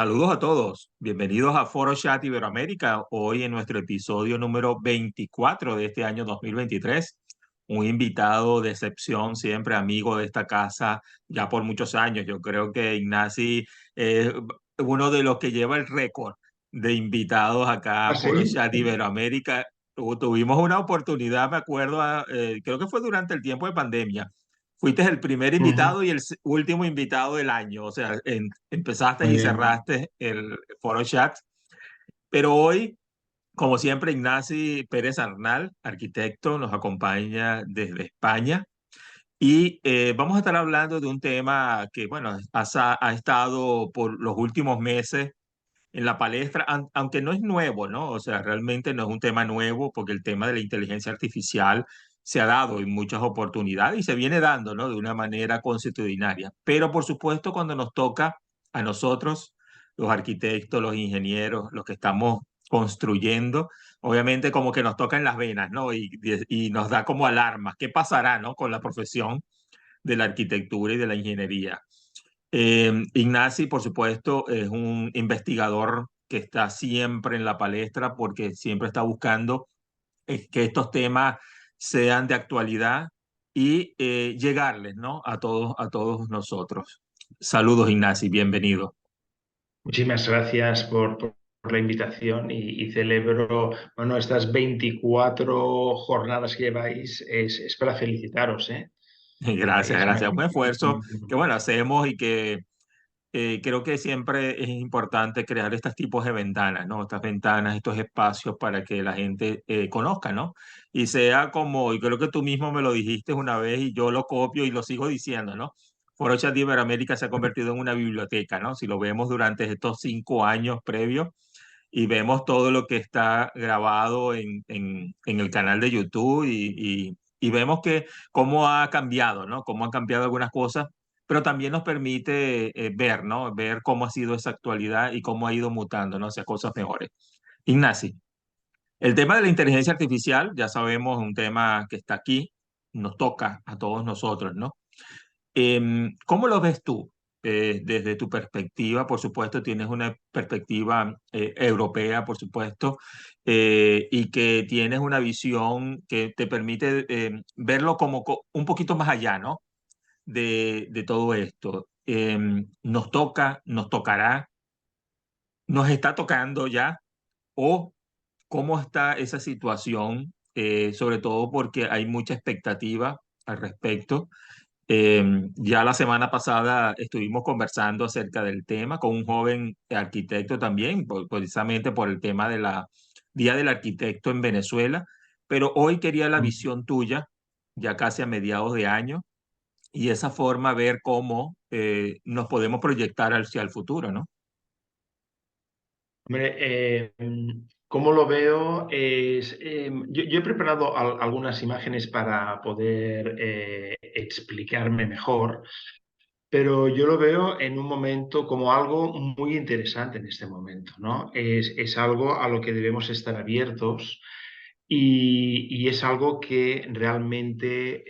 Saludos a todos, bienvenidos a Foro Chat Iberoamérica, hoy en nuestro episodio número 24 de este año 2023. Un invitado de excepción, siempre amigo de esta casa ya por muchos años. Yo creo que Ignasi es uno de los que lleva el récord de invitados acá ¿Ah, a sí? Foro Chat Iberoamérica. Tuvimos una oportunidad, me acuerdo, creo que fue durante el tiempo de pandemia. Fuiste el primer Ujú. invitado y el último invitado del año, o sea, empezaste Muy y bien. cerraste el foro chat. Pero hoy, como siempre, Ignasi Pérez Arnal, arquitecto, nos acompaña desde España y vamos a estar hablando de un tema que, bueno, ha estado por los últimos meses en la palestra, aunque no es nuevo, ¿no? O sea, realmente no es un tema nuevo porque el tema de la inteligencia artificial se ha dado en muchas oportunidades y se viene dando, ¿no? De una manera consuetudinaria. Pero por supuesto, cuando nos toca a nosotros, los arquitectos, los ingenieros, los que estamos construyendo, obviamente como que nos toca en las venas, ¿no? Y nos da como alarma. ¿Qué pasará, ¿no? Con la profesión de la arquitectura y de la ingeniería? Ignasi, por supuesto, es un investigador que está siempre en la palestra porque siempre está buscando que estos temas sean de actualidad y llegarles, ¿no? A todos nosotros. Saludos, Ignasi, bienvenido. Muchísimas gracias por la invitación y celebro, bueno, estas 24 jornadas que lleváis, es para felicitaros, ¿eh? Gracias, Es gracias. Un esfuerzo que, magnífico. bueno, hacemos y que creo que siempre es importante crear estos tipos de ventanas, ¿no? Estas ventanas, estos espacios para que la gente conozca, ¿no? Y sea como, y creo que tú mismo me lo dijiste una vez y yo lo copio y lo sigo diciendo, ¿no? Foro Chat Iberoamérica se ha convertido en una biblioteca, ¿no? Si lo vemos durante estos 5 años previos y vemos todo lo que está grabado en el canal de YouTube y vemos que cómo ha cambiado, ¿no? Cómo han cambiado algunas cosas, pero también nos permite ver, ¿no? Ver cómo ha sido esa actualidad y cómo ha ido mutando, ¿no? Hacia cosas mejores. Ignasi, el tema de la inteligencia artificial, ya sabemos, es un tema que está aquí, nos toca a todos nosotros, ¿no? ¿Cómo lo ves tú? Desde tu perspectiva, por supuesto, tienes una perspectiva europea, por supuesto, y que tienes una visión que te permite verlo como un poquito más allá, ¿no? De todo esto. Nos toca, nos tocará, nos está tocando ya, o cómo está esa situación, sobre todo porque hay mucha expectativa al respecto. Ya la semana pasada estuvimos conversando acerca del tema con un joven arquitecto también, precisamente por el tema de la Día del Arquitecto en Venezuela, pero hoy quería la visión tuya, ya casi a mediados de año, y esa forma ver cómo nos podemos proyectar hacia el futuro, ¿no? Hombre, ¿cómo lo veo? Yo he preparado algunas imágenes para poder explicarme mejor. Pero yo lo veo en un momento como algo muy interesante en este momento, ¿no? Es algo a lo que debemos estar abiertos y es algo que realmente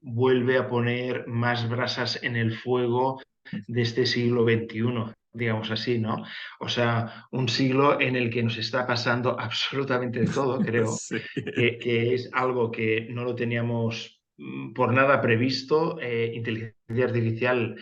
vuelve a poner más brasas en el fuego de este siglo XXI, digamos así, ¿no? O sea, un siglo en el que nos está pasando absolutamente de todo, creo, Sí. que es algo que no lo teníamos por nada previsto. Inteligencia artificial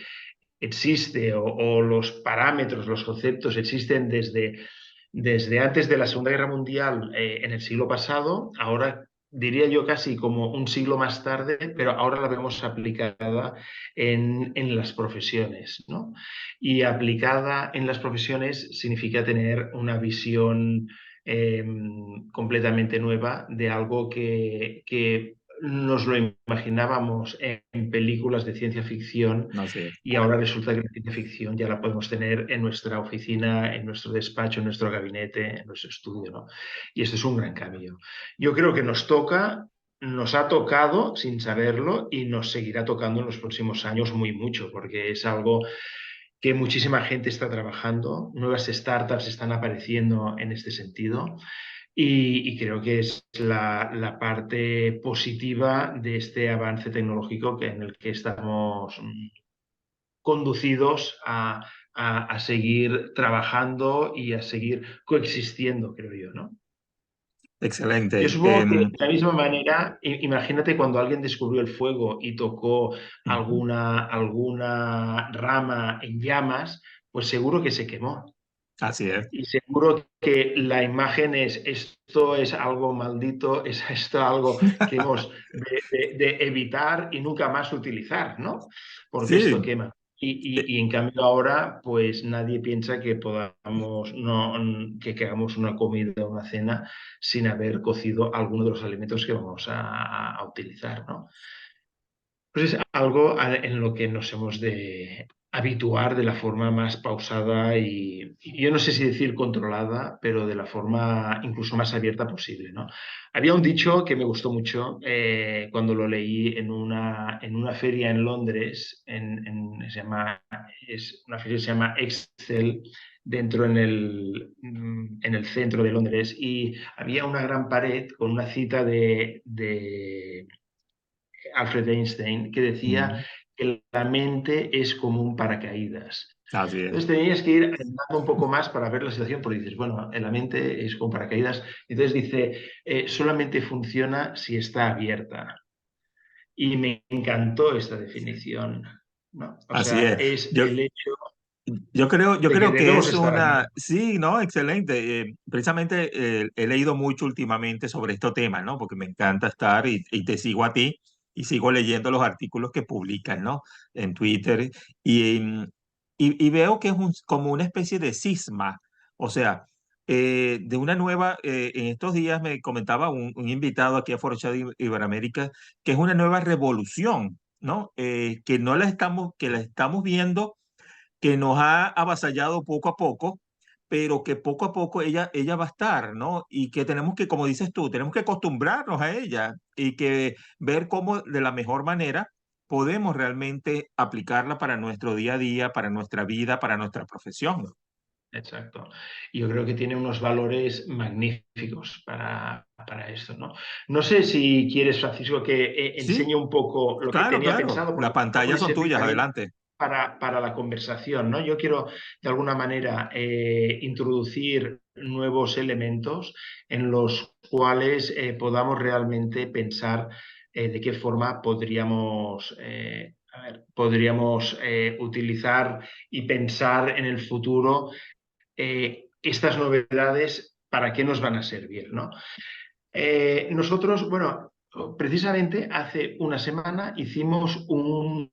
existe o los parámetros, los conceptos existen desde antes de la Segunda Guerra Mundial, en el siglo pasado. Ahora diría yo casi como un siglo más tarde, pero ahora la vemos aplicada en las profesiones, ¿no? Y aplicada en las profesiones significa tener una visión eh, completamente nueva de algo que nos lo imaginábamos en películas de ciencia ficción Así es. y ahora resulta que la ciencia ficción ya la podemos tener en nuestra oficina, en nuestro despacho, en nuestro gabinete, en nuestro estudio, ¿no? Y esto es un gran cambio. Yo creo que nos toca, nos ha tocado sin saberlo y nos seguirá tocando en los próximos años muy mucho, porque es algo que muchísima gente está trabajando, nuevas startups están apareciendo en este sentido y creo que es la parte positiva de este avance tecnológico en el que estamos conducidos a seguir trabajando y a seguir coexistiendo, creo yo, ¿no? Yo Excelente. supongo que de la misma manera, imagínate cuando alguien descubrió el fuego y tocó Ujú. alguna rama en llamas, pues seguro que se quemó. Así es. Y seguro que la imagen es, esto es algo maldito, es esto algo que hemos de evitar y nunca más utilizar, ¿no? Porque esto Sí, quema. eh, Y en cambio ahora, pues nadie piensa que podamos, no, que hagamos una comida o una cena sin haber cocido alguno de los alimentos que vamos a utilizar, ¿no? Pues es algo en lo que nos hemos de habituar de la forma más pausada y yo no sé si decir controlada, pero de la forma incluso más abierta posible, ¿no? Había un dicho que me gustó mucho cuando lo leí en una feria en Londres, es una feria que se llama Excel, dentro en el centro de Londres, y había una gran pared con una cita de Alfred Einstein, que decía mm, que la mente es como un paracaídas. así es. Entonces tenías que ir andando un poco más para ver la situación, porque dices, bueno, en la mente es como paracaídas. Entonces dice, solamente funciona si está abierta. Y me encantó esta definición, ¿no? O Así sea, es. es Yo, el hecho yo de que creo que debemos es estar una, abiertos. sí, ¿no? Excelente. Precisamente he leído mucho últimamente sobre estos temas, ¿no? Porque me encanta estar y te sigo a ti y sigo leyendo los artículos que publican, ¿no? En Twitter y, y veo que es como una especie de cisma, o sea, de una nueva, en estos días me comentaba un invitado aquí a Foro Chat Iberoamérica, que es una nueva revolución, ¿no? Que no la estamos, que la estamos viendo que nos ha avasallado poco a poco, pero que poco a poco ella va a estar, ¿no? Y que tenemos que, como dices tú, tenemos que acostumbrarnos a ella y que ver cómo de la mejor manera podemos realmente aplicarla para nuestro día a día, para nuestra vida, para nuestra profesión, ¿no? Exacto. Y yo creo que tiene unos valores magníficos para esto, ¿no? No sé si quieres, Francisco, que enseñe Sí, un poco lo que claro, tenía claro. pensado, Las porque esto pantallas puede son servir tuyas, también adelante. para la conversación, ¿no? Yo quiero, de alguna manera, introducir nuevos elementos en los cuales podamos realmente pensar de qué forma podríamos utilizar y pensar en el futuro estas novedades, ¿para qué nos van a servir, ¿no? Nosotros, bueno, precisamente hace una semana hicimos un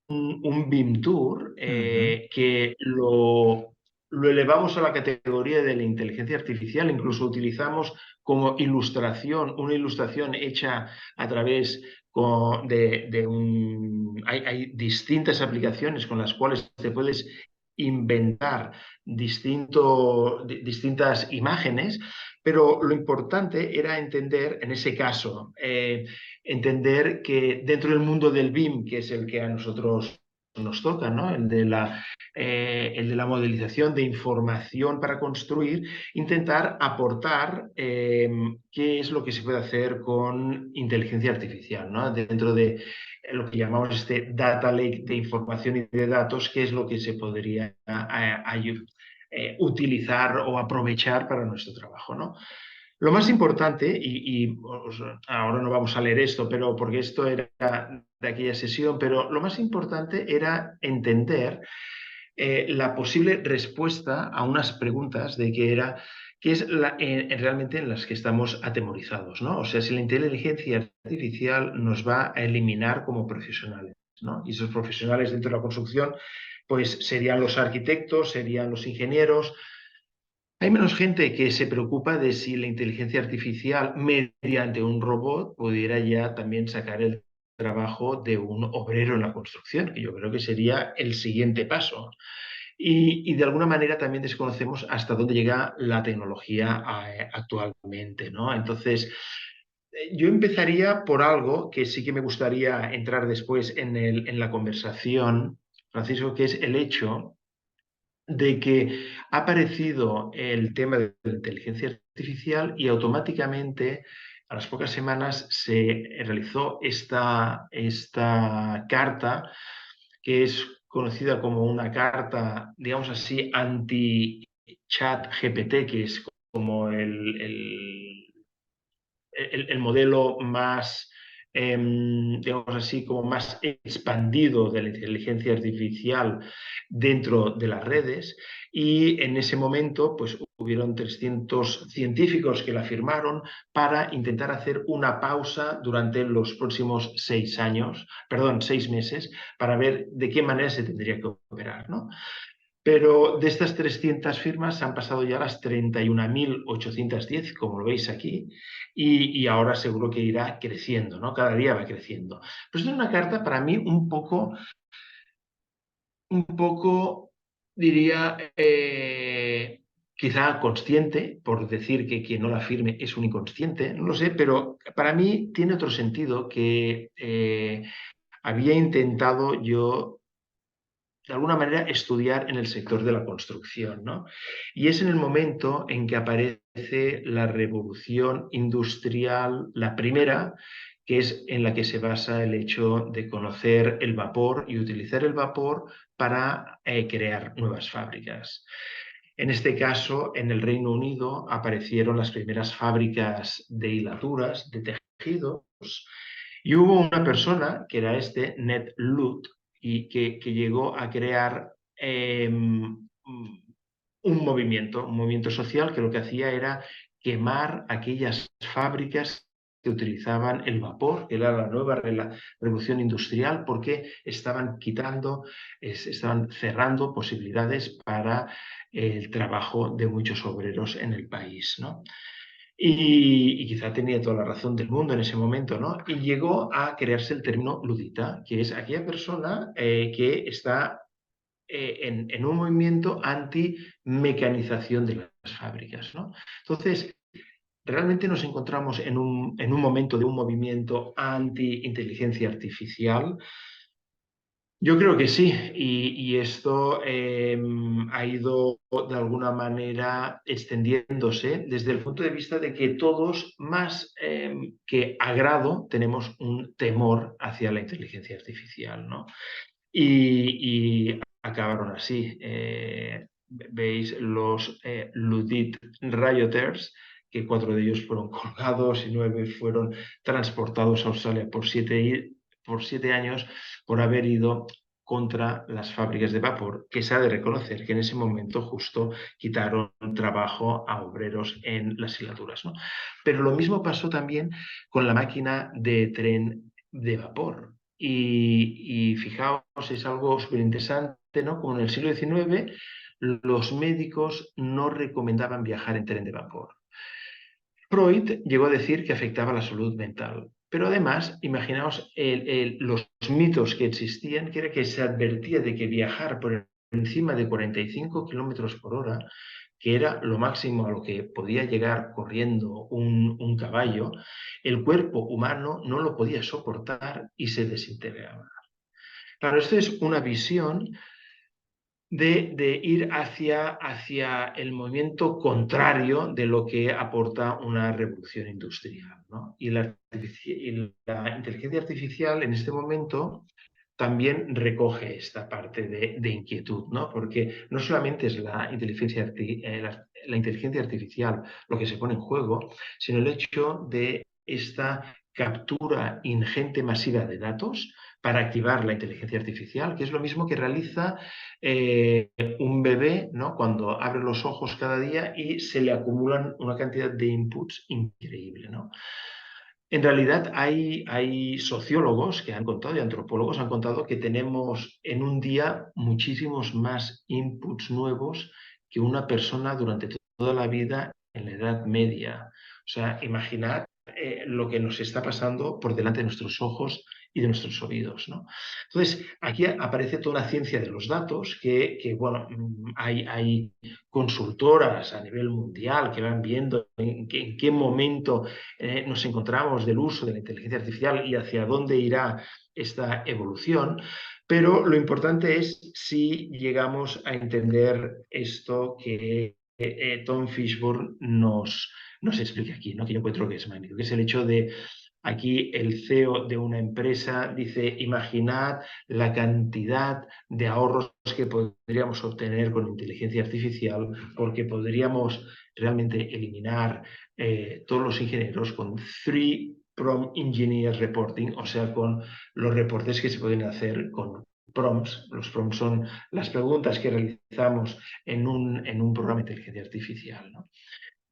BIM Tour Ujú. que lo elevamos a la categoría de la inteligencia artificial, incluso utilizamos como ilustración, una ilustración hecha a través de un... Hay distintas aplicaciones con las cuales te puedes inventar distintas imágenes, pero lo importante era entender, en ese caso, entender que dentro del mundo del BIM, que es el que a nosotros nos toca, ¿no? El de la modelización de información para construir, intentar aportar qué es lo que se puede hacer con inteligencia artificial, ¿no? Dentro de lo que llamamos este data lake de información y de datos, qué es lo que se podría utilizar o aprovechar para nuestro trabajo, ¿no? Lo más importante, ahora no vamos a leer esto, pero porque esto era de aquella sesión, pero lo más importante era entender la posible respuesta a unas preguntas de qué es realmente en las que estamos atemorizados, ¿no? O sea, si la inteligencia artificial nos va a eliminar como profesionales, ¿no? Y esos profesionales dentro de la construcción, pues serían los arquitectos, serían los ingenieros. Hay menos gente que se preocupa de si la inteligencia artificial, mediante un robot, pudiera ya también sacar el trabajo de un obrero en la construcción, que yo creo que sería el siguiente paso. Y de alguna manera también desconocemos hasta dónde llega la tecnología actualmente, ¿no? Entonces, yo empezaría por algo que sí que me gustaría entrar después en la conversación, Francisco, que es el hecho de que ha aparecido el tema de la inteligencia artificial y automáticamente a las pocas semanas se realizó esta carta que es conocida como una carta, digamos así, anti-chat GPT, que es como el modelo más, digamos así, como más expandido de la inteligencia artificial dentro de las redes. Y en ese momento, pues hubieron 300 científicos que la firmaron para intentar hacer una pausa durante los próximos 6 años, perdón, 6 meses, para ver de qué manera se tendría que operar, ¿no? Pero de estas 300 firmas han pasado ya las 31.810, como lo veis aquí, y ahora seguro que irá creciendo, ¿no? Cada día va creciendo. Pues es una carta para mí un poco diría, quizá consciente, por decir que quien no la firme es un inconsciente, no lo sé, pero para mí tiene otro sentido que había intentado yo de alguna manera estudiar en el sector de la construcción, ¿no? Y es en el momento en que aparece la revolución industrial, la primera, que es en la que se basa el hecho de conocer el vapor y utilizar el vapor para crear nuevas fábricas. En este caso, en el Reino Unido aparecieron las primeras fábricas de hiladuras, de tejidos, y hubo una persona, que era Ned Ludd, y que llegó a crear un movimiento social que lo que hacía era quemar aquellas fábricas que utilizaban el vapor, que era la nueva revolución industrial, porque estaban quitando, estaban cerrando posibilidades para el trabajo de muchos obreros en el país, ¿no? Y quizá tenía toda la razón del mundo en ese momento, ¿no? Y llegó a crearse el término ludita, que es aquella persona que está en un movimiento anti-mecanización de las fábricas, ¿no? Entonces, realmente nos encontramos en un momento de un movimiento anti-inteligencia artificial. Yo creo que sí, y esto ha ido de alguna manera extendiéndose desde el punto de vista de que todos, más que agrado, tenemos un temor hacia la inteligencia artificial, ¿no? Y acabaron así. Veis los Ludit Rioters, que 4 de ellos fueron colgados y 9 fueron transportados a Australia por siete años por haber ido contra las fábricas de vapor, que se ha de reconocer que en ese momento justo quitaron trabajo a obreros en las hilaturas, ¿no? Pero lo mismo pasó también con la máquina de tren de vapor. Y fijaos, es algo súper interesante, ¿no? Como en el siglo XIX los médicos no recomendaban viajar en tren de vapor. Freud llegó a decir que afectaba la salud mental, pero además, imaginaos los mitos que existían, que era que se advertía de que viajar por encima de 45 kilómetros por hora, que era lo máximo a lo que podía llegar corriendo un caballo, el cuerpo humano no lo podía soportar y se desintegraba. Claro, esto es una visión de ir hacia el movimiento contrario de lo que aporta una revolución industrial, ¿no? Y la inteligencia artificial en este momento también recoge esta parte de inquietud, ¿no? Porque no solamente es la inteligencia artificial lo que se pone en juego, sino el hecho de esta captura ingente masiva de datos para activar la inteligencia artificial, que es lo mismo que realiza un bebé, ¿no? Cuando abre los ojos cada día y se le acumulan una cantidad de inputs increíble, ¿no? En realidad hay sociólogos que han contado y antropólogos han contado que tenemos en un día muchísimos más inputs nuevos que una persona durante toda la vida en la Edad Media. O sea, imaginad lo que nos está pasando por delante de nuestros ojos y de nuestros oídos, ¿no? Entonces, aquí aparece toda la ciencia de los datos, bueno, hay consultoras a nivel mundial que van viendo en qué momento nos encontramos del uso de la inteligencia artificial y hacia dónde irá esta evolución, pero lo importante es si llegamos a entender esto que Tom Fishburne nos explica aquí, ¿no? Que yo encuentro que es magnífico, que es el hecho de Aquí el CEO de una empresa dice, imaginad la cantidad de ahorros que podríamos obtener con inteligencia artificial, porque podríamos realmente eliminar todos los ingenieros con Three Prompt Engineer Reporting, o sea, con los reportes que se pueden hacer con prompts. Los prompts son las preguntas que realizamos en un programa de inteligencia artificial, ¿no?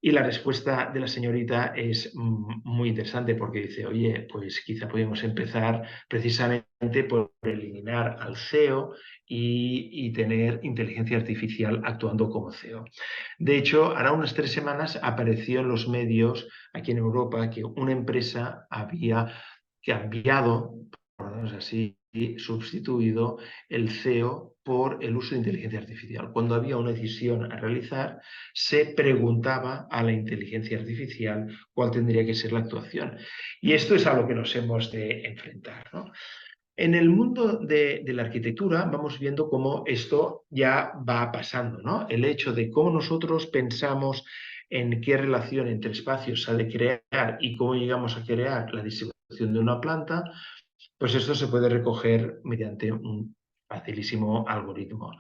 Y la respuesta de la señorita es muy interesante porque dice, oye, pues quizá podemos empezar precisamente por eliminar al CEO y tener inteligencia artificial actuando como CEO. De hecho, hará unas 3 semanas apareció en los medios aquí en Europa que una empresa había cambiado, por lo menos así, sustituido el CEO por el uso de inteligencia artificial. Cuando había una decisión a realizar, se preguntaba a la inteligencia artificial cuál tendría que ser la actuación. Y esto es a lo que nos hemos de enfrentar, ¿no? En el mundo de la arquitectura vamos viendo cómo esto ya va pasando, ¿no? El hecho de cómo nosotros pensamos en qué relación entre espacios se ha de crear y cómo llegamos a crear la distribución de una planta, pues esto se puede recoger mediante un facilísimo algoritmo.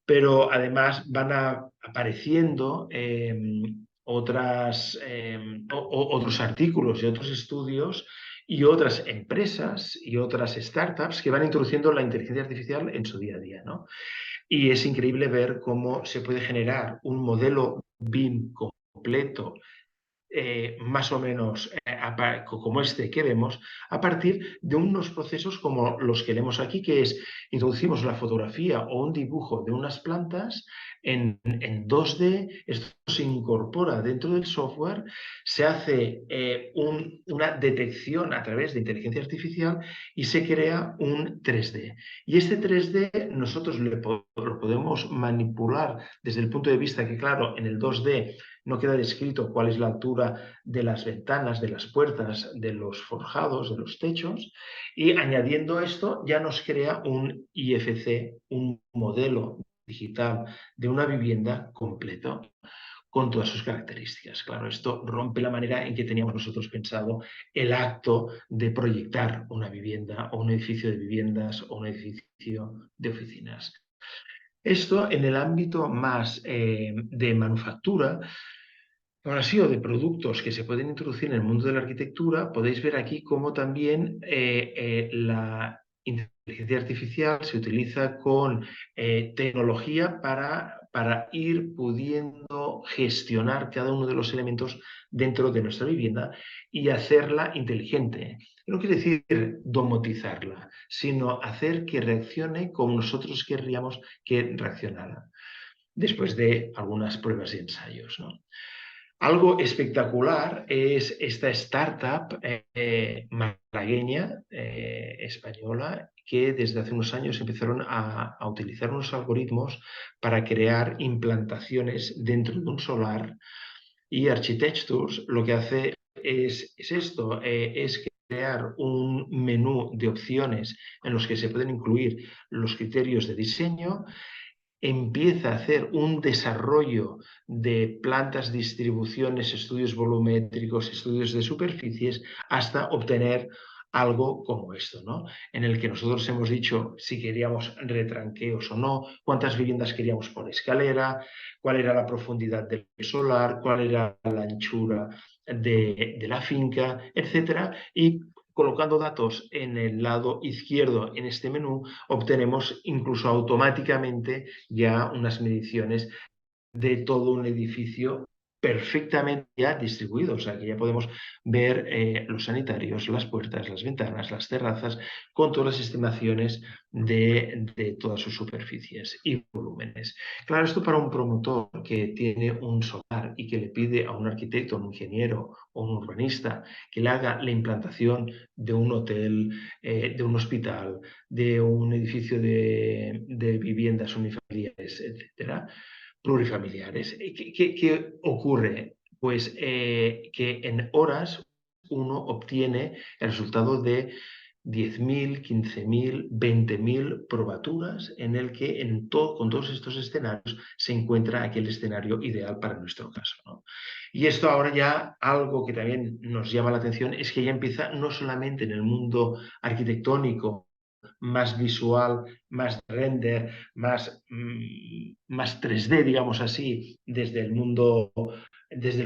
Pero además van apareciendo otros artículos y otros estudios y otras empresas y otras startups que van introduciendo la inteligencia artificial en su día a día, ¿no? Y es increíble ver cómo se puede generar un modelo BIM completo más o menos como este que vemos, a partir de unos procesos como los que vemos aquí, que es introducimos la fotografía o un dibujo de unas plantas en 2D, esto se incorpora dentro del software, se hace una detección a través de inteligencia artificial y se crea un 3D. Y este 3D nosotros lo podemos manipular desde el punto de vista que, claro, en el 2D no queda descrito cuál es la altura de las ventanas, de las puertas, de los forjados, de los techos, y añadiendo esto ya nos crea un IFC, un modelo digital de una vivienda completo con todas sus características. Claro, esto rompe la manera en que teníamos nosotros pensado el acto de proyectar una vivienda o un edificio de viviendas o un edificio de oficinas. Esto en el ámbito más de manufactura. Ahora sí, o de productos que se pueden introducir en el mundo de la arquitectura, podéis ver aquí cómo también la inteligencia artificial se utiliza con tecnología para ir pudiendo gestionar cada uno de los elementos dentro de nuestra vivienda y hacerla inteligente. No quiere decir domotizarla, sino hacer que reaccione como nosotros querríamos que reaccionara, después de algunas pruebas y ensayos, ¿no? Algo espectacular es esta startup malagueña, española, que desde hace unos años empezaron a utilizar unos algoritmos para crear implantaciones dentro de un solar, y Architectures lo que hace es esto, es crear un menú de opciones en los que se pueden incluir los criterios de diseño, empieza a hacer un desarrollo de plantas, distribuciones, estudios volumétricos, estudios de superficies, hasta obtener algo como esto, ¿no? En el que nosotros hemos dicho si queríamos retranqueos o no, cuántas viviendas queríamos por escalera, cuál era la profundidad del solar, cuál era la anchura de la finca, etcétera, y colocando datos en el lado izquierdo en este menú, obtenemos incluso automáticamente ya unas mediciones de todo un edificio perfectamente ya distribuido. O sea, que ya podemos ver los sanitarios, las puertas, las ventanas, las terrazas, con todas las estimaciones de todas sus superficies y volúmenes. Claro, esto para un promotor que tiene un solar y que le pide a un arquitecto, un ingeniero o un urbanista que le haga la implantación de un hotel, de un hospital, de un edificio de viviendas unifamiliares, etcétera, plurifamiliares. ¿Qué ocurre? Pues que en horas uno obtiene el resultado de 10.000, 15.000, 20.000 probaturas en el que con todos estos escenarios se encuentra aquel escenario ideal para nuestro caso, ¿no? Y esto ahora ya algo que también nos llama la atención es que ya empieza no solamente en el mundo arquitectónico, más visual, más render, más 3D, digamos así, desde el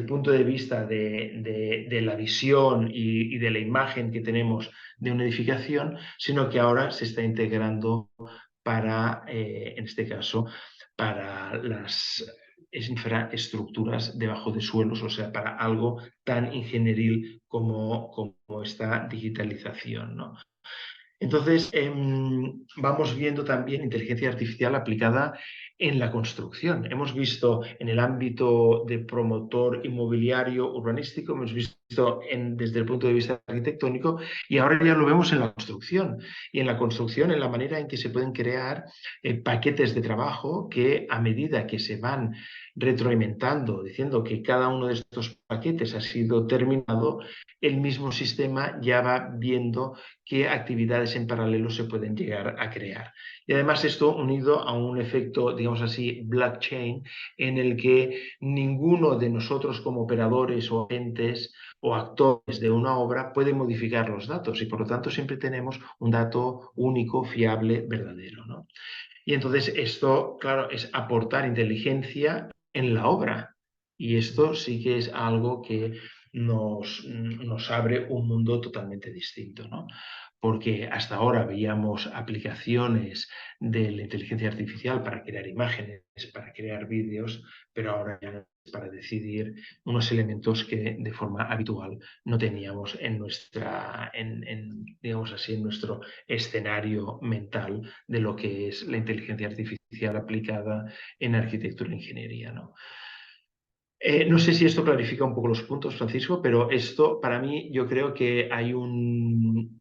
punto de vista de la visión y de la imagen que tenemos de una edificación, sino que ahora se está integrando para, en este caso, para las infraestructuras debajo de suelos, o sea, para algo tan ingenieril como esta digitalización, ¿no? Entonces, vamos viendo también inteligencia artificial aplicada en la construcción. Hemos visto en el ámbito de promotor inmobiliario urbanístico, hemos visto desde el punto de vista arquitectónico y ahora ya lo vemos en la construcción. Y en la construcción, en la manera en que se pueden crear paquetes de trabajo que a medida que se van retroalimentando, diciendo que cada uno de estos paquetes ha sido terminado, el mismo sistema ya va viendo qué actividades en paralelo se pueden llegar a crear. Y además esto unido a un efecto, digamos así, blockchain, en el que ninguno de nosotros como operadores o agentes o actores de una obra puede modificar los datos y por lo tanto siempre tenemos un dato único, fiable, verdadero, ¿no? Y entonces esto, claro, es aportar inteligencia en la obra. Y esto sí que es algo que nos abre un mundo totalmente distinto, ¿no? Porque hasta ahora veíamos aplicaciones de la inteligencia artificial para crear imágenes, para crear vídeos, pero ahora ya no es para decidir unos elementos que de forma habitual no teníamos digamos así, en nuestro escenario mental de lo que es la inteligencia artificial aplicada en arquitectura e ingeniería, ¿no? No sé si esto clarifica un poco los puntos, Francisco, pero esto para mí yo creo que hay un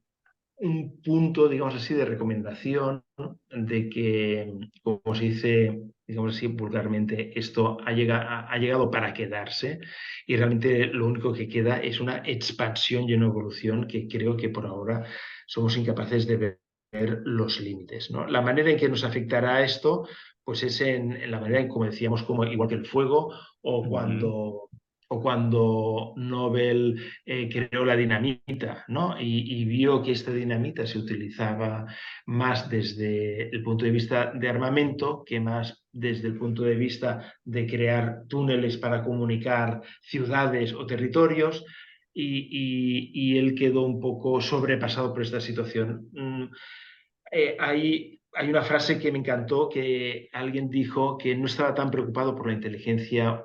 punto, digamos así, de recomendación, ¿no? De que, como se dice, digamos así, vulgarmente, esto ha llegado para quedarse y realmente lo único que queda es una expansión y una evolución que creo que por ahora somos incapaces de ver los límites, ¿no? La manera en que nos afectará esto, pues es en la manera en, como decíamos, como igual que el fuego o Ujú. cuando Nobel creó la dinamita, ¿no? Y vio que esta dinamita se utilizaba más desde el punto de vista de armamento que más desde el punto de vista de crear túneles para comunicar ciudades o territorios. Y él quedó un poco sobrepasado por esta situación. Hay una frase que me encantó, que alguien dijo que no estaba tan preocupado por la inteligencia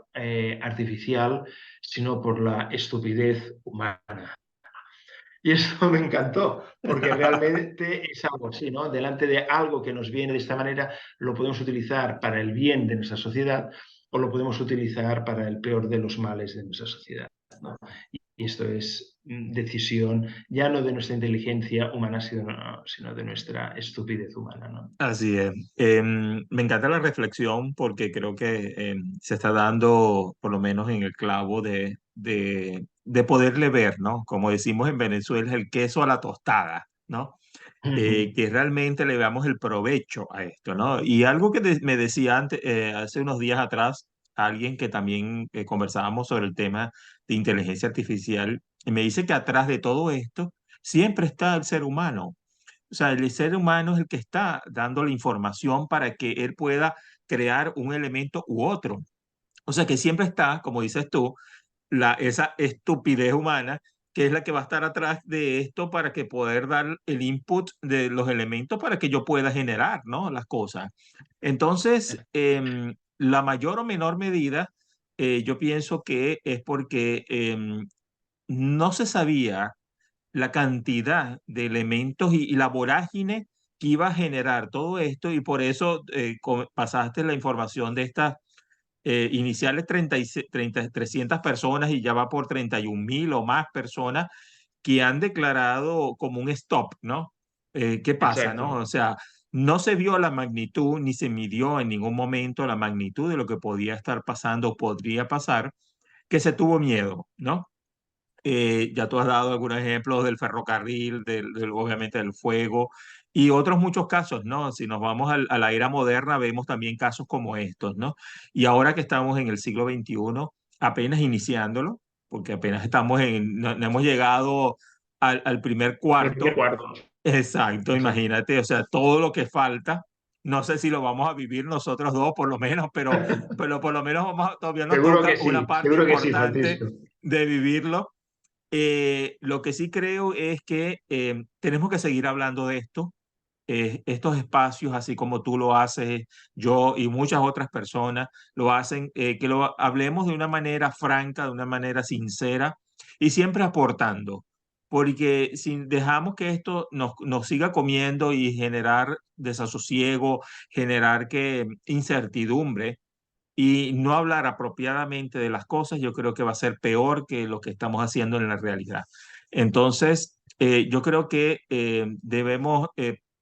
artificial, sino por la estupidez humana. Y eso me encantó, porque realmente es algo así, ¿no? Delante de algo que nos viene de esta manera, lo podemos utilizar para el bien de nuestra sociedad o lo podemos utilizar para el peor de los males de nuestra sociedad, ¿no? Y esto es decisión ya no de nuestra inteligencia humana, sino de nuestra estupidez humana, ¿no? Así es. Me encanta la reflexión porque creo que se está dando, por lo menos en el clavo, de poderle ver, ¿no? Como decimos en Venezuela, el queso a la tostada, ¿no? Que realmente le veamos el provecho a esto, ¿no? Y algo que me decía antes, hace unos días atrás, alguien que también conversábamos sobre el tema de inteligencia artificial, y me dice que atrás de todo esto siempre está el ser humano. O sea, el ser humano es el que está dando la información para que él pueda crear un elemento u otro. O sea, que siempre está, como dices tú, esa estupidez humana que es la que va a estar atrás de esto para que poder dar el input de los elementos para que yo pueda generar, ¿no? Las cosas. Entonces, la mayor o menor medida, yo pienso que es porque no se sabía la cantidad de elementos y la vorágine que iba a generar todo esto y por eso pasaste la información de estas iniciales 300 personas y ya va por 31.000 o más personas que han declarado como un stop, ¿no? ¿Qué pasa, no? Exacto. O sea, no se vio la magnitud ni se midió en ningún momento la magnitud de lo que podía estar pasando o podría pasar, que se tuvo miedo, ¿no? Ya tú has dado algunos ejemplos del ferrocarril, obviamente del fuego y otros muchos casos, ¿no? Si nos vamos a la era moderna, vemos también casos como estos, ¿no? Y ahora que estamos en el siglo XXI, apenas iniciándolo, porque apenas estamos no hemos llegado al primer El primer cuarto. cuarto. Exacto, Exacto. imagínate, o sea, todo lo que falta. No sé si lo vamos a vivir nosotros dos, por lo menos, pero por lo menos todavía nos toca una parte Seguro que sí, importante Francisco. de vivirlo. Lo que sí creo es que tenemos que seguir hablando de esto, estos espacios, así como tú lo haces, yo y muchas otras personas lo hacen, que lo hablemos de una manera franca, de una manera sincera y siempre aportando, porque si dejamos que esto nos siga comiendo y generar desasosiego, generar incertidumbre, y no hablar apropiadamente de las cosas, yo creo que va a ser peor que lo que estamos haciendo en la realidad. Entonces, yo creo que debemos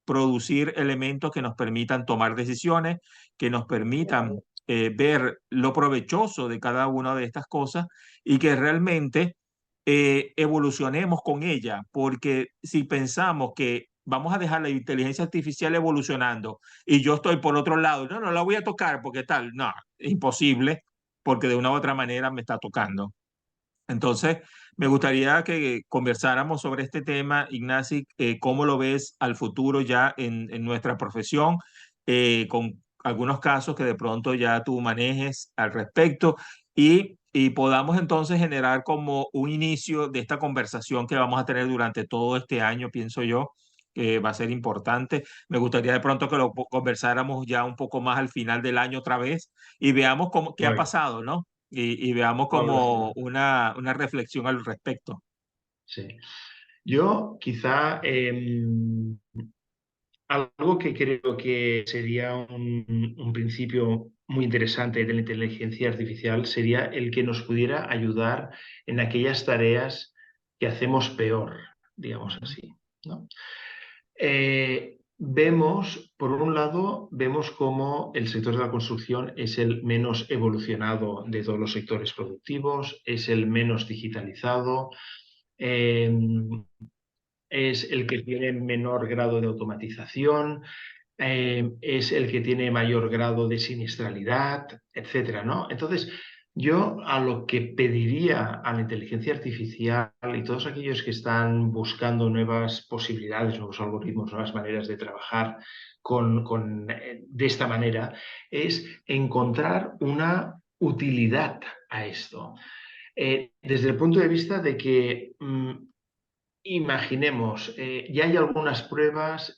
producir elementos que nos permitan tomar decisiones, que nos permitan ver lo provechoso de cada una de estas cosas y que realmente evolucionemos con ella, porque si pensamos que vamos a dejar la inteligencia artificial evolucionando y yo estoy por otro lado, no, no la voy a tocar porque tal, no, imposible, porque de una u otra manera me está tocando. Entonces, me gustaría que conversáramos sobre este tema, Ignacy, cómo lo ves al futuro ya en nuestra profesión, con algunos casos que de pronto ya tú manejes al respecto y podamos entonces generar como un inicio de esta conversación que vamos a tener durante todo este año, pienso yo, que va a ser importante. Me gustaría de pronto que lo conversáramos ya un poco más al final del año otra vez y veamos qué ha Muy bien. pasado, ¿no? Y veamos Vamos a como hacerlo. una reflexión al respecto. Sí. Yo quizá algo que creo que sería un principio muy interesante de la inteligencia artificial sería el que nos pudiera ayudar en aquellas tareas que hacemos peor, digamos Ujú. así, ¿no? Vemos, por un lado, vemos cómo el sector de la construcción es el menos evolucionado de todos los sectores productivos, es el menos digitalizado, eh, es el que tiene menor grado de automatización, es el que tiene mayor grado de siniestralidad, etcétera, ¿no? Entonces, yo a lo que pediría a la inteligencia artificial y todos aquellos que están buscando nuevas posibilidades, nuevos algoritmos, nuevas maneras de trabajar de esta manera, es encontrar una utilidad a esto. Desde el punto de vista de que imaginemos, ya hay algunas pruebas,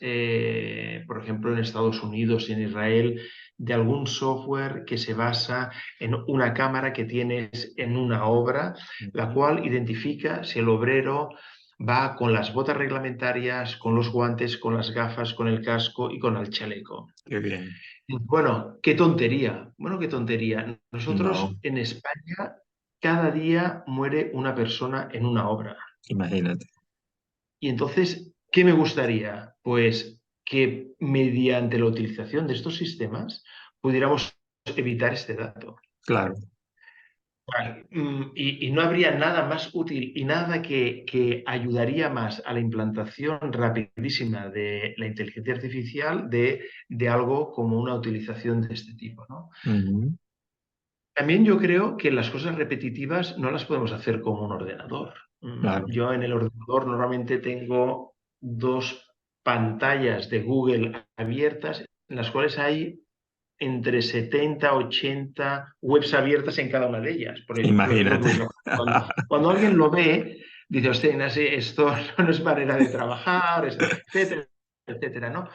por ejemplo, en Estados Unidos y en Israel, de algún software que se basa en una cámara que tienes en una obra, la Ujú. cual identifica si el obrero va con las botas reglamentarias, con los guantes, con las gafas, con el casco y con el chaleco. Qué bien. Bueno, qué tontería. Bueno, qué tontería. No, Nosotros en España cada día muere una persona en una obra. imagínate. Y entonces, ¿qué me gustaría? Pues que mediante la utilización de estos sistemas pudiéramos evitar este dato. Claro, Vale. Y no habría nada más útil y nada que ayudaría más a la implantación rapidísima de la inteligencia artificial de algo como una utilización de este tipo, ¿no? ujú, También yo creo que las cosas repetitivas no las podemos hacer como un ordenador. claro, Yo en el ordenador normalmente tengo dos pantallas de Google abiertas en las cuales hay entre 70 80 webs abiertas en cada una de ellas. Por ejemplo, es lo que imagínate. voy trabajando. Cuando alguien lo ve, dice, hostia, Ignacio, esto no es manera de trabajar, etcétera, etcétera, ¿no?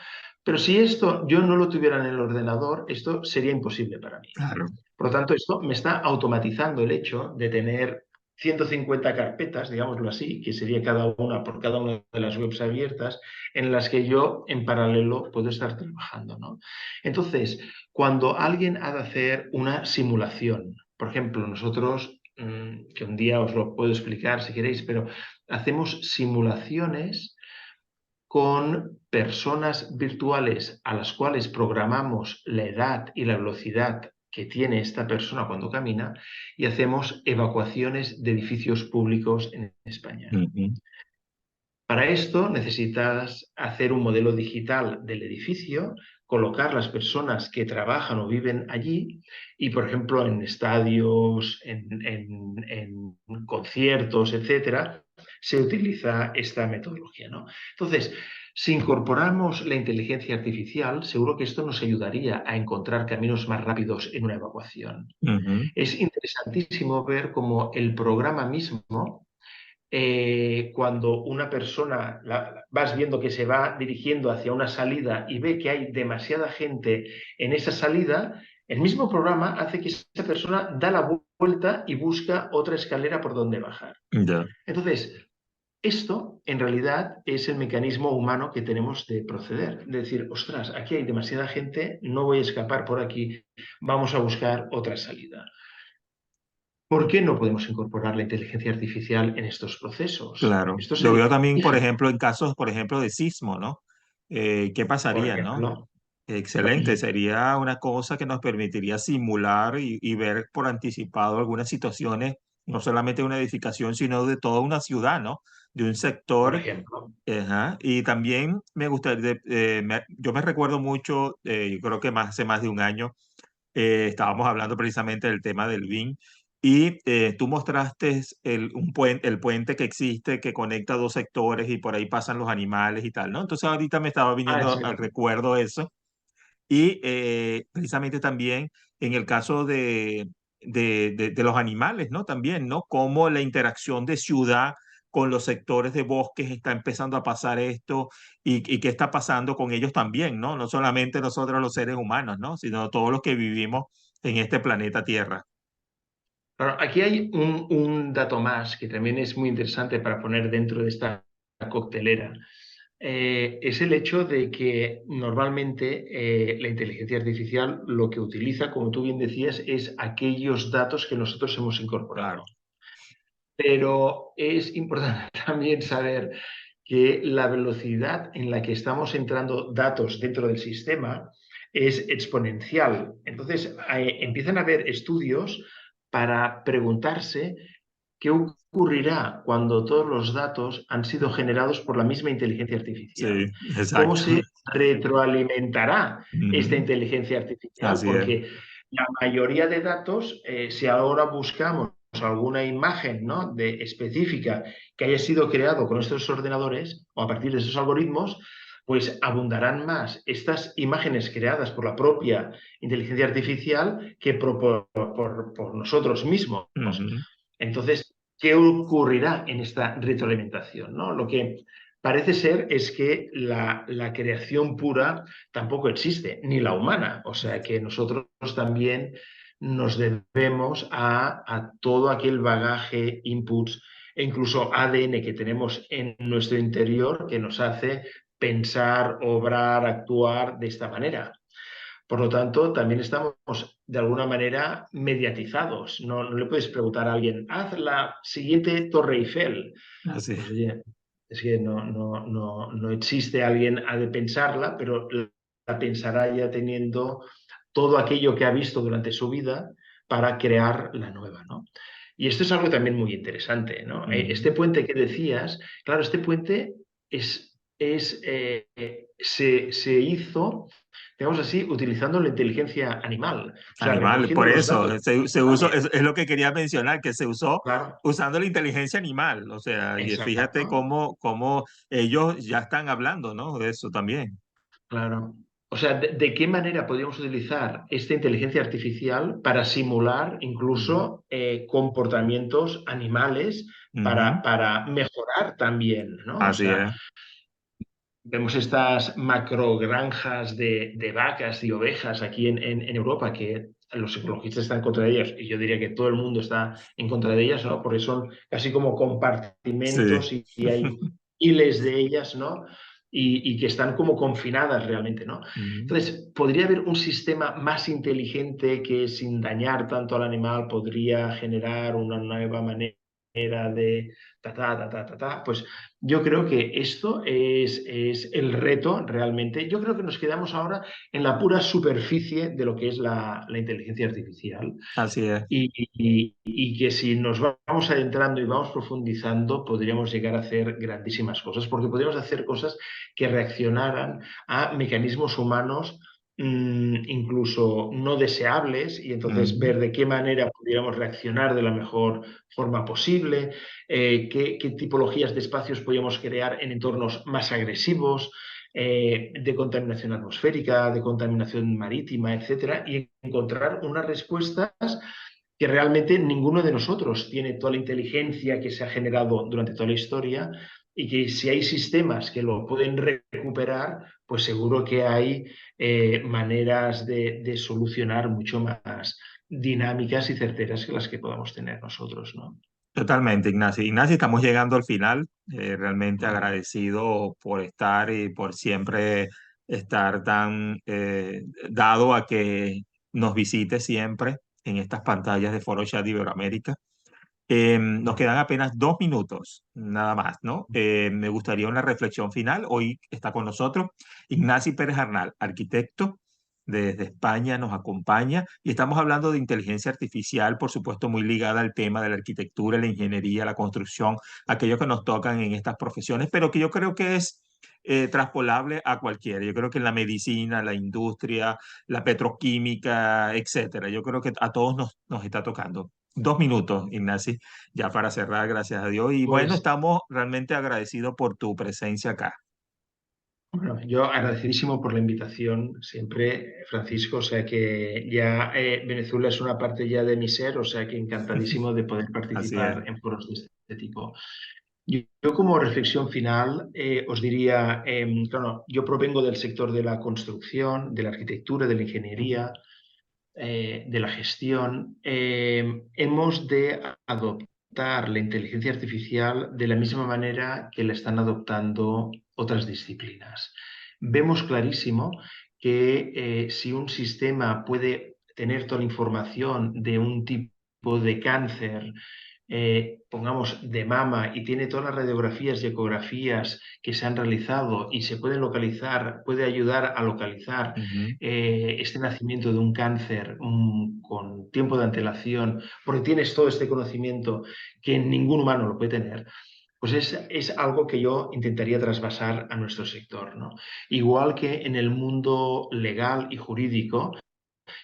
Pero si esto yo no lo tuviera en el ordenador, esto sería imposible para mí. Claro, Por lo tanto, esto me está automatizando el hecho de tener 150 carpetas, digámoslo así, que sería cada una por cada una de las webs abiertas, en las que yo en paralelo puedo estar trabajando, ¿no? Entonces, cuando alguien ha de hacer una simulación, por ejemplo, nosotros, que un día os lo puedo explicar si queréis, pero hacemos simulaciones con personas virtuales a las cuales programamos la edad y la velocidad que tiene esta persona cuando camina y hacemos evacuaciones de edificios públicos en España. Ujú. Para esto necesitas hacer un modelo digital del edificio, colocar las personas que trabajan o viven allí y, por ejemplo, en estadios, en conciertos, etcétera, se utiliza esta metodología, ¿no? Entonces, si incorporamos la inteligencia artificial, seguro que esto nos ayudaría a encontrar caminos más rápidos en una evacuación. Ujú. Es interesantísimo ver cómo el programa mismo cuando una persona vas viendo que se va dirigiendo hacia una salida y ve que hay demasiada gente en esa salida, el mismo programa hace que esa persona da la vuelta y busca otra escalera por donde bajar. Ya. Entonces, esto en realidad es el mecanismo humano que tenemos de proceder. De decir, ostras, aquí hay demasiada gente, no voy a escapar por aquí, vamos a buscar otra salida. ¿Por qué no podemos incorporar la inteligencia artificial en estos procesos? Claro, Esto lo sería veo también, por magnífico, ejemplo, en casos, por ejemplo, de sismo, ¿no? ¿Qué por pasaría, no? ejemplo. Excelente, sería una cosa que nos permitiría simular y ver por anticipado algunas situaciones, no solamente de una edificación, sino de toda una ciudad, ¿no? De un Por sector. ejemplo. Ajá. Y también me gustaría, yo me recuerdo mucho, yo creo que hace más de un año, estábamos hablando precisamente del tema del BIM y tú mostraste el puente que existe que conecta dos sectores y por ahí pasan los animales y tal, ¿no? Entonces ahorita me estaba Ah, viniendo al exacto. recuerdo eso y precisamente también en el caso de los animales, ¿no? También, ¿no? Cómo la interacción de ciudad con los sectores de bosques está empezando a pasar esto y qué está pasando con ellos también, ¿no? No solamente nosotros los seres humanos, ¿no? Sino todos los que vivimos en este planeta Tierra. Bueno, aquí hay un dato más que también es muy interesante para poner dentro de esta coctelera. Es el hecho de que normalmente la inteligencia artificial lo que utiliza, como tú bien decías, es aquellos datos que nosotros hemos incorporado. Claro, Pero es importante también saber que la velocidad en la que estamos entrando datos dentro del sistema es exponencial. Entonces, empiezan a haber estudios para preguntarse qué ocurrirá cuando todos los datos han sido generados por la misma inteligencia artificial. sí, ¿Cómo exacto. se retroalimentará esta Ujú. inteligencia artificial? Así es. Porque la mayoría de datos, si ahora buscamos alguna imagen, ¿no? Específica que haya sido creado con estos ordenadores o a partir de esos algoritmos, pues abundarán más estas imágenes creadas por la propia inteligencia artificial que por nosotros mismos. Ujú. Entonces, ¿qué ocurrirá en esta retroalimentación? ¿No? Lo que parece ser es que la creación pura tampoco existe, ni la humana. O sea que nosotros también nos debemos a todo aquel bagaje, inputs e incluso ADN que tenemos en nuestro interior que nos hace pensar, obrar, actuar de esta manera. Por lo tanto, también estamos de alguna manera mediatizados. No, no le puedes preguntar a alguien, haz la siguiente Torre Eiffel. Así Pues es. oye, es que no existe alguien ha de pensarla, pero la pensará ya teniendo todo aquello que ha visto durante su vida para crear la nueva, ¿no? Y esto es algo también muy interesante, ¿no? Ujú. Este puente que decías, claro, este puente se hizo, digamos así, utilizando la inteligencia animal, o sea, Animal, recogiendo por los eso, datos se usó, es lo que quería mencionar, que se usó claro, usando la inteligencia animal, o sea, y fíjate exacto, cómo ellos ya están hablando, ¿no? De eso también. claro. O sea, ¿de qué manera podríamos utilizar esta inteligencia artificial para simular Ujú. incluso comportamientos animales Ujú. para mejorar también, ¿no? O Así sea, es. vemos estas macrogranjas de vacas y ovejas aquí en Europa que los ecologistas están en contra de ellas y yo diría que todo el mundo está en contra de ellas, ¿no? Porque son casi como Sí. compartimentos y hay miles de ellas, ¿no? Y que están como confinadas realmente, ¿no? Ujú. Entonces, ¿podría haber un sistema más inteligente que sin dañar tanto al animal podría generar una nueva manera de pues yo creo que esto es el reto realmente. Yo creo que nos quedamos ahora en la pura superficie de lo que es la inteligencia artificial. Así es. Y que si nos vamos adentrando y vamos profundizando, podríamos llegar a hacer grandísimas cosas, porque podríamos hacer cosas que reaccionaran a mecanismos humanos incluso no deseables, y entonces Ujú. ver de qué manera pudiéramos reaccionar de la mejor forma posible, qué tipologías de espacios podríamos crear en entornos más agresivos, de contaminación atmosférica, de contaminación marítima, etcétera, y encontrar unas respuestas que realmente ninguno de nosotros tiene toda la inteligencia que se ha generado durante toda la historia, y que si hay sistemas que lo pueden recuperar, pues seguro que hay maneras de solucionar mucho más dinámicas y certeras que las que podamos tener nosotros, ¿no? Totalmente, Ignacio. Ignacio, estamos llegando al final. Realmente agradecido por estar y por siempre estar tan dado a que nos visite siempre en estas pantallas de Foro Chat Iberoamérica. Nos quedan apenas 2 minutos, nada más, ¿no? Me gustaría una reflexión final. Hoy está con nosotros Ignacio Pérez Arnal, arquitecto desde España, nos acompaña y estamos hablando de inteligencia artificial, por supuesto, muy ligada al tema de la arquitectura, la ingeniería, la construcción, aquello que nos tocan en estas profesiones, pero que yo creo que es traspolable a cualquiera. Yo creo que en la medicina, la industria, la petroquímica, etcétera. Yo creo que a todos nos está tocando. 2 minutos, Ignacio, ya para cerrar, gracias a Dios. Y bueno, Pues estamos realmente agradecidos por tu presencia acá. bueno, yo agradecidísimo por la invitación siempre, Francisco, o sea que ya Venezuela es una parte ya de mi ser, o sea que encantadísimo de poder Así es. participar en foros de este tipo. Yo como reflexión final os diría, claro, yo provengo del sector de la construcción, de la arquitectura, de la ingeniería, de la gestión. Hemos de adoptar la inteligencia artificial de la misma manera que la están adoptando otras disciplinas. Vemos clarísimo que si un sistema puede tener toda la información de un tipo de cáncer, pongamos de mama, y tiene todas las radiografías y ecografías que se han realizado y se pueden localizar, puede ayudar a localizar Ujú, este nacimiento de un cáncer con tiempo de antelación, porque tienes todo este conocimiento que ningún humano lo puede tener, pues es algo que yo intentaría trasvasar a nuestro sector, ¿no? Igual que en el mundo legal y jurídico,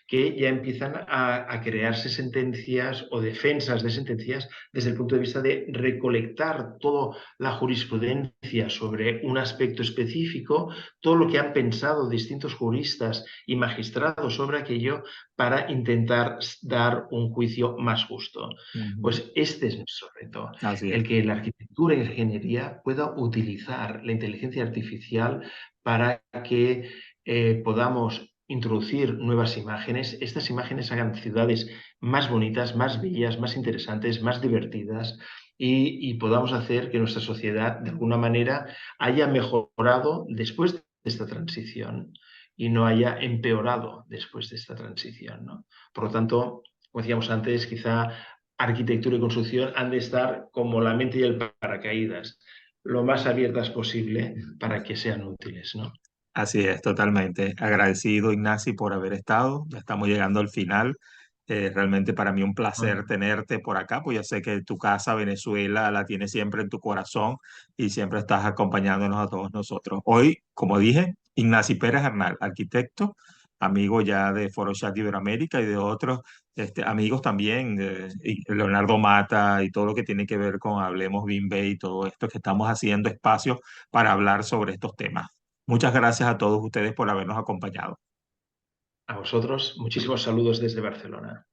que ya empiezan a crearse sentencias o defensas de sentencias desde el punto de vista de recolectar toda la jurisprudencia sobre un aspecto específico, todo lo que han pensado distintos juristas y magistrados sobre aquello para intentar dar un juicio más justo. ujú. Pues este es nuestro reto, Así es. el que la arquitectura y la ingeniería pueda utilizar la inteligencia artificial para que podamos introducir nuevas imágenes, estas imágenes hagan ciudades más bonitas, más bellas, más interesantes, más divertidas, y podamos hacer que nuestra sociedad de alguna manera haya mejorado después de esta transición y no haya empeorado después de esta transición, ¿no? Por lo tanto, como decíamos antes, quizá arquitectura y construcción han de estar como la mente y el paracaídas, lo más abiertas posible para que sean útiles, ¿no? Así es, totalmente. Agradecido, Ignacio, por haber estado. Ya estamos llegando al final. Realmente para mí un placer tenerte por acá, pues ya sé que tu casa, Venezuela, la tienes siempre en tu corazón y siempre estás acompañándonos a todos nosotros. Hoy, como dije, Ignacio Pérez Arnal, arquitecto, amigo ya de Foro Chat Iberoamérica y de otros amigos también, y Leonardo Mata y todo lo que tiene que ver con Hablemos BIMBE y todo esto que estamos haciendo espacio para hablar sobre estos temas. Muchas gracias a todos ustedes por habernos acompañado. A vosotros, muchísimos saludos desde Barcelona.